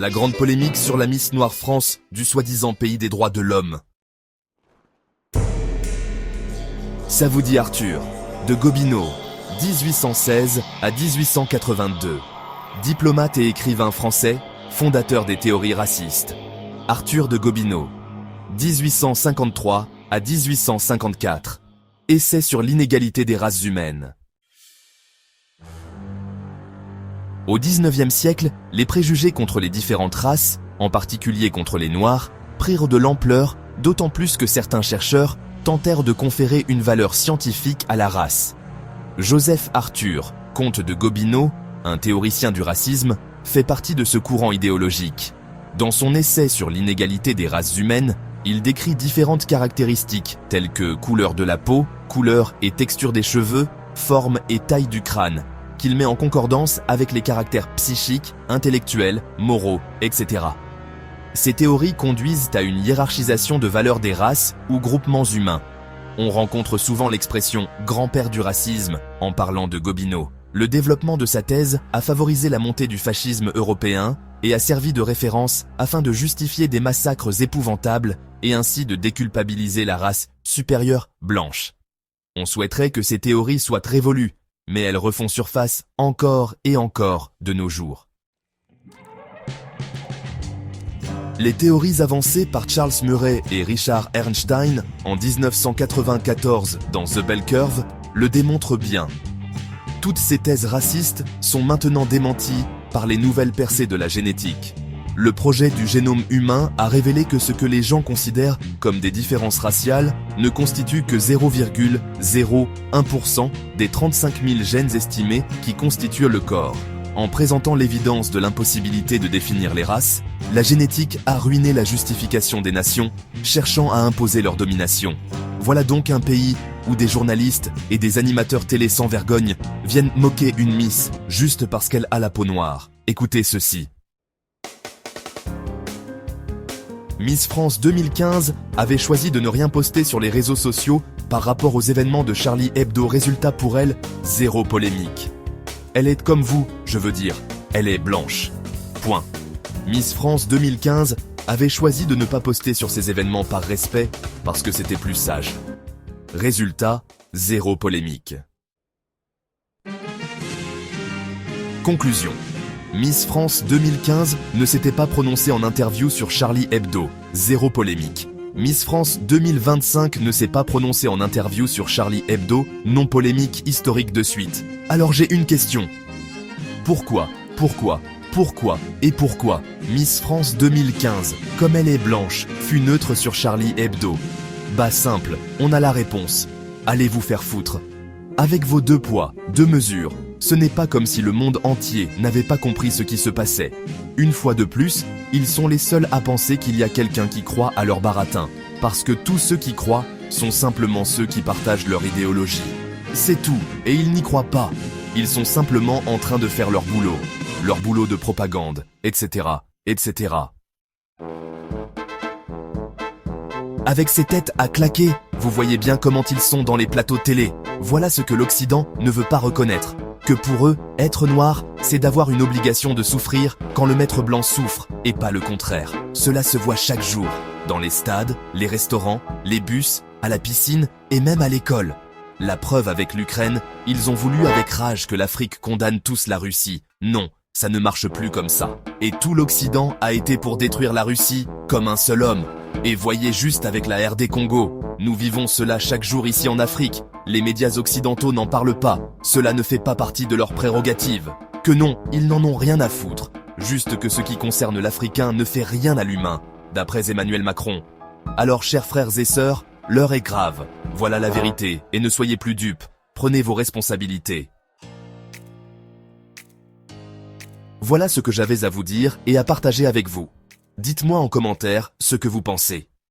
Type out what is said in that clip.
La grande polémique sur la Miss Noire France du soi-disant pays des droits de l'homme. Ça vous dit Arthur, de Gobineau, 1816 à 1882. Diplomate et écrivain français, fondateur des théories racistes. Arthur de Gobineau, 1853 à 1854. Essai sur l'inégalité des races humaines. Au XIXe siècle, les préjugés contre les différentes races, en particulier contre les Noirs, prirent de l'ampleur, d'autant plus que certains chercheurs tentèrent de conférer une valeur scientifique à la race. Joseph Arthur, comte de Gobineau, un théoricien du racisme, fait partie de ce courant idéologique. Dans son essai sur l'inégalité des races humaines, il décrit différentes caractéristiques telles que couleur de la peau, couleur et texture des cheveux, forme et taille du crâne, qu'il met en concordance avec les caractères psychiques, intellectuels, moraux, etc. Ces théories conduisent à une hiérarchisation de valeurs des races ou groupements humains. On rencontre souvent l'expression « grand-père du racisme » en parlant de Gobineau. Le développement de sa thèse a favorisé la montée du fascisme européen et a servi de référence afin de justifier des massacres épouvantables et ainsi de déculpabiliser la race supérieure blanche. On souhaiterait que ces théories soient révolues, mais elles refont surface encore et encore de nos jours. Les théories avancées par Charles Murray et Richard Ernstein en 1994 dans The Bell Curve le démontrent bien. Toutes ces thèses racistes sont maintenant démenties par les nouvelles percées de la génétique. Le projet du génome humain a révélé que ce que les gens considèrent comme des différences raciales ne constitue que 0,01% des 35 000 gènes estimés qui constituent le corps. En présentant l'évidence de l'impossibilité de définir les races, la génétique a ruiné la justification des nations, cherchant à imposer leur domination. Voilà donc un pays où des journalistes et des animateurs télé sans vergogne viennent moquer une Miss juste parce qu'elle a la peau noire. Écoutez ceci. Miss France 2015 avait choisi de ne rien poster sur les réseaux sociaux par rapport aux événements de Charlie Hebdo. Résultat pour elle, zéro polémique. Elle est comme vous, je veux dire, elle est blanche. Point. Miss France 2015 avait choisi de ne pas poster sur ces événements par respect, parce que c'était plus sage. Résultat, zéro polémique. Conclusion. Miss France 2015 ne s'était pas prononcée en interview sur Charlie Hebdo, zéro polémique. Miss France 2025 ne s'est pas prononcée en interview sur Charlie Hebdo, non polémique historique de suite. Alors j'ai une question. Pourquoi Miss France 2015, comme elle est blanche, fut neutre sur Charlie Hebdo? Bah simple, on a la réponse. Allez vous faire foutre. Avec vos 2 poids, 2 mesures, ce n'est pas comme si le monde entier n'avait pas compris ce qui se passait. Une fois de plus, ils sont les seuls à penser qu'il y a quelqu'un qui croit à leur baratin, parce que tous ceux qui croient sont simplement ceux qui partagent leur idéologie. C'est tout, et ils n'y croient pas. Ils sont simplement en train de faire leur boulot de propagande, etc., etc. Avec ces têtes à claquer, vous voyez bien comment ils sont dans les plateaux télé. Voilà ce que l'Occident ne veut pas reconnaître. Que pour eux, être noir, c'est d'avoir une obligation de souffrir quand le maître blanc souffre, et pas le contraire. Cela se voit chaque jour, dans les stades, les restaurants, les bus, à la piscine et même à l'école. La preuve avec l'Ukraine, ils ont voulu avec rage que l'Afrique condamne tous la Russie. Non, ça ne marche plus comme ça. Et tout l'Occident a été pour détruire la Russie comme un seul homme. Et voyez juste avec la RD Congo, nous vivons cela chaque jour ici en Afrique. Les médias occidentaux n'en parlent pas, cela ne fait pas partie de leurs prérogatives. Que non, ils n'en ont rien à foutre. Juste que ce qui concerne l'Africain ne fait rien à l'humain, d'après Emmanuel Macron. Alors chers frères et sœurs, l'heure est grave. Voilà la vérité, et ne soyez plus dupes. Prenez vos responsabilités. Voilà ce que j'avais à vous dire et à partager avec vous. Dites-moi en commentaire ce que vous pensez.